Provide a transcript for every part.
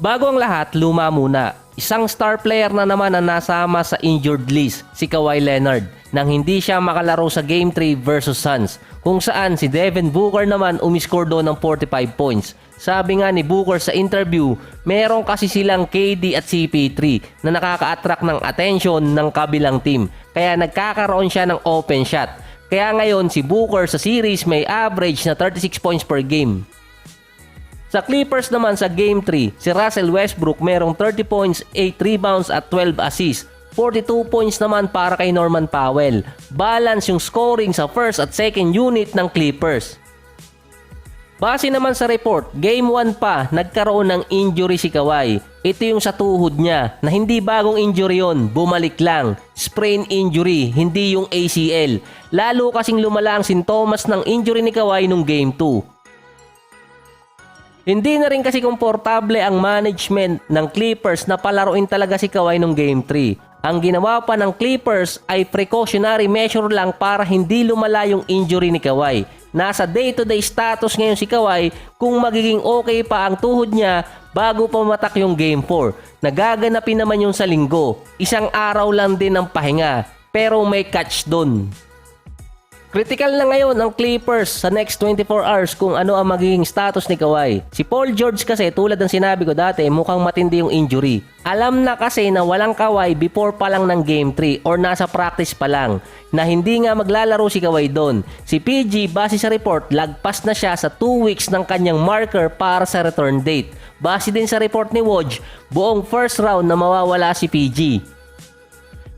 Bago ang lahat, luma muna. Isang star player na naman ang nasama sa injured list, si Kawhi Leonard, nang hindi siya makalaro sa Game 3 versus Suns, kung saan si Devin Booker naman umiscore doon ng 45 points. Sabi nga ni Booker sa interview, meron kasi silang KD at CP3 na nakaka-attract ng attention ng kabilang team, kaya nagkakaroon siya ng open shot. Kaya ngayon si Booker sa series may average na 36 points per game. Sa Clippers naman sa Game 3, si Russell Westbrook merong 30 points, 8 rebounds at 12 assists. 42 points naman para kay Norman Powell. Balance yung scoring sa first at second unit ng Clippers. Base naman sa report, Game 1 pa nagkaroon ng injury si Kawhi. Ito yung sa tuhod niya na hindi bagong injury yon, bumalik lang. Sprain injury, hindi yung ACL. Lalo kasing lumala ang sintomas ng injury ni Kawhi nung Game 2. Hindi na rin kasi komportable ang management ng Clippers na palaruin talaga si Kawhi nung Game 3. Ang ginawa pa ng Clippers ay precautionary measure lang para hindi lumala yung injury ni Kawhi. Nasa day-to-day status ngayon si Kawhi kung magiging okay pa ang tuhod niya bago pumatak yung Game 4. Nagaganapin naman yung sa linggo. Isang araw lang din ang pahinga, pero may catch doon. Critical na ngayon ang Clippers sa next 24 hours kung ano ang magiging status ni Kawhi. Si Paul George kasi tulad ng sinabi ko dati mukhang matindi yung injury. Alam na kasi na walang Kawhi before pa lang ng Game 3 or nasa practice pa lang na hindi nga maglalaro si Kawhi doon. Si PG base sa report lagpas na siya sa 2 weeks ng kanyang marker para sa return date. Base din sa report ni Woj, buong first round na mawawala si PG.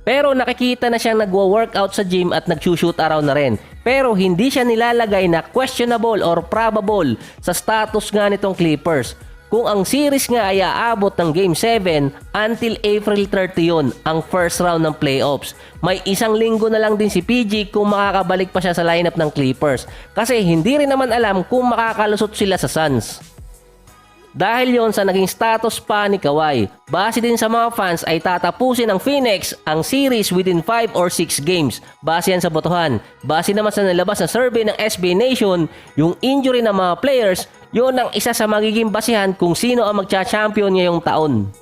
Pero nakikita na siyang nagwo-workout sa gym at nag-shoot around na rin. Pero hindi siya nilalagay na questionable or probable sa status nga nitong Clippers. Kung ang series nga ay aabot ng Game 7 until April 30 yun, ang first round ng playoffs. May isang linggo na lang din si PG kung makakabalik pa siya sa lineup ng Clippers. Kasi hindi rin naman alam kung makakalusot sila sa Suns. Dahil yon sa naging status pa ni Kawhi, base din sa mga fans ay tatapusin ng Phoenix ang series within 5 or 6 games. Base yan sa botohan. Base naman sa nalabas na survey ng SB Nation, yung injury ng mga players, yon ang isa sa magiging basihan kung sino ang magcha-champion ngayong taon.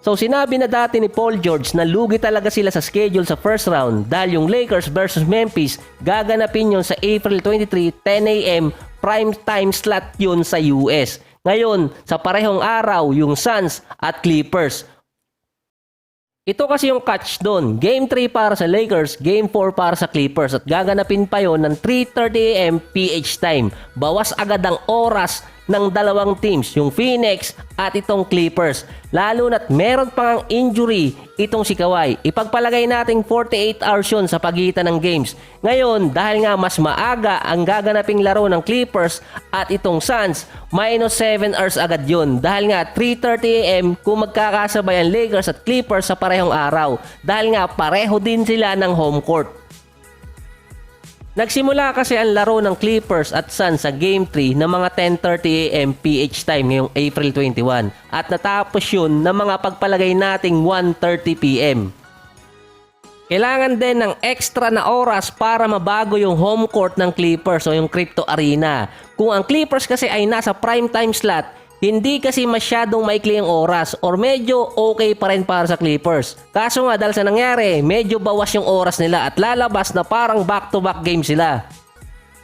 So sinabi na dati ni Paul George na lugi talaga sila sa schedule sa first round dahil yung Lakers versus Memphis gaganapin yon sa April 23, 10 AM prime time slot yun sa US. Ngayon, sa parehong araw, yung Suns at Clippers. Ito kasi yung catch doon. Game 3 para sa Lakers, Game 4 para sa Clippers. At gaganapin pa yon ng 3:30 AM PH time. Bawas agad ang oras ng dalawang teams, yung Phoenix at itong Clippers. Lalo na't meron pang injury itong si Kawhi. Ipagpalagay nating 48 hours yun sa pagitan ng games. Ngayon, dahil nga mas maaga ang gaganaping laro ng Clippers at itong Suns, minus 7 hours agad yun. Dahil nga 3:30 AM kung magkakasabay ang Lakers at Clippers sa parehong araw. Dahil nga pareho din sila ng home court. Nagsimula kasi ang laro ng Clippers at Suns sa Game 3 ng mga 10:30 AM PH time ngayong April 21 at natapos yun ng mga pagpalagay nating 1:30 PM. Kailangan din ng extra na oras para mabago yung home court ng Clippers o yung Crypto Arena. Kung ang Clippers kasi ay nasa prime time slot, hindi kasi masyadong maikli ang oras or medyo okay pa rin para sa Clippers. Kaso nga dahil sa nangyari, medyo bawas yung oras nila at lalabas na parang back-to-back game sila.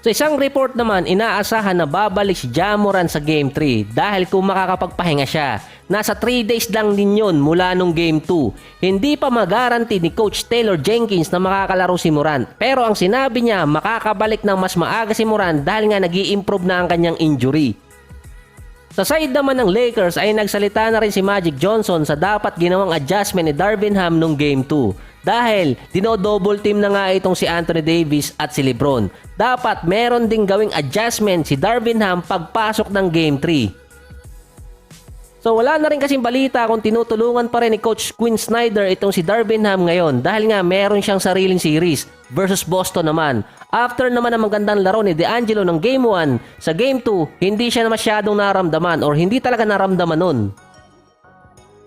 Sa isang report naman, inaasahan na babalik si Ja Morant sa Game 3 dahil kung makakapagpahinga siya. Nasa 3 days lang din yun mula nung Game 2. Hindi pa mag-guarantee ni Coach Taylor Jenkins na makakalaro si Morant. Pero ang sinabi niya, makakabalik ng mas maaga si Morant dahil nga nag-i-improve na ang kanyang injury. Sa side naman ng Lakers ay nagsalita na rin si Magic Johnson sa dapat ginawang adjustment ni Darvin Ham nung Game 2. Dahil dino-double team na nga itong si Anthony Davis at si LeBron. Dapat meron ding gawing adjustment si Darvin Ham pagpasok ng Game 3. So wala na rin kasing balita kung tinutulungan pa rin ni Coach Quinn Snyder itong si Darvin Ham ngayon dahil nga meron siyang sariling series versus Boston naman. After naman ang magandang laro ni D'Angelo ng Game 1, sa Game 2, hindi siya na masyadong naramdaman or hindi talaga naramdaman nun.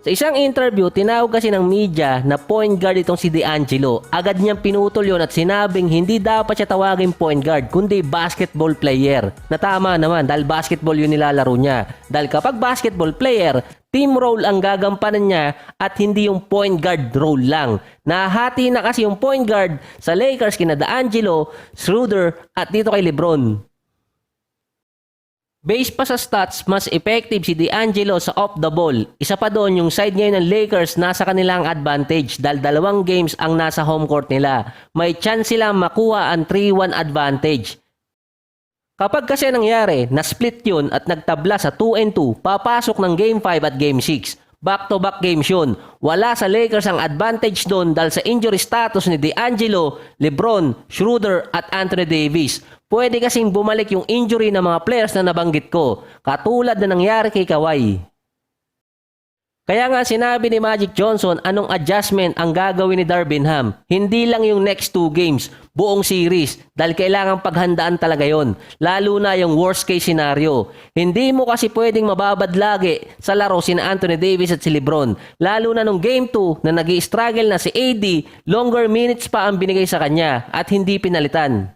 Sa isang interview, tinawag kasi ng media na point guard itong si D'Angelo. Agad niyang pinutol yon at sinabing hindi dapat siya tawagin point guard kundi basketball player. Na tama naman dahil basketball yun nilalaro niya. Dahil kapag basketball player, team role ang gagampanan niya at hindi yung point guard role lang. Nahati na kasi yung point guard sa Lakers kina D'Angelo, Schroeder at dito kay LeBron. Base pa sa stats, mas effective si D'Angelo sa off the ball. Isa pa doon, yung side ngayon ng Lakers nasa kanilang advantage dahil 2 games ang nasa home court nila. May chance sila makuha ang 3-1 advantage. Kapag kasi nangyari, na-split yun at nagtabla sa 2-2, papasok ng Game 5 at Game 6. Back-to-back games yun. Wala sa Lakers ang advantage doon dahil sa injury status ni D'Angelo, LeBron, Schroeder at Anthony Davis. Pwede kasing bumalik yung injury ng mga players na nabanggit ko, katulad na nangyari kay Kawhi. Kaya nga sinabi ni Magic Johnson anong adjustment ang gagawin ni Darvin Ham. Hindi lang yung next 2 games, buong series dahil kailangang paghandaan talaga yon. Lalo na yung worst case scenario. Hindi mo kasi pwedeng mababad lagi sa laro sina Anthony Davis at si LeBron. Lalo na nung game 2 na nag-i-struggle na si AD, longer minutes pa ang binigay sa kanya at hindi pinalitan.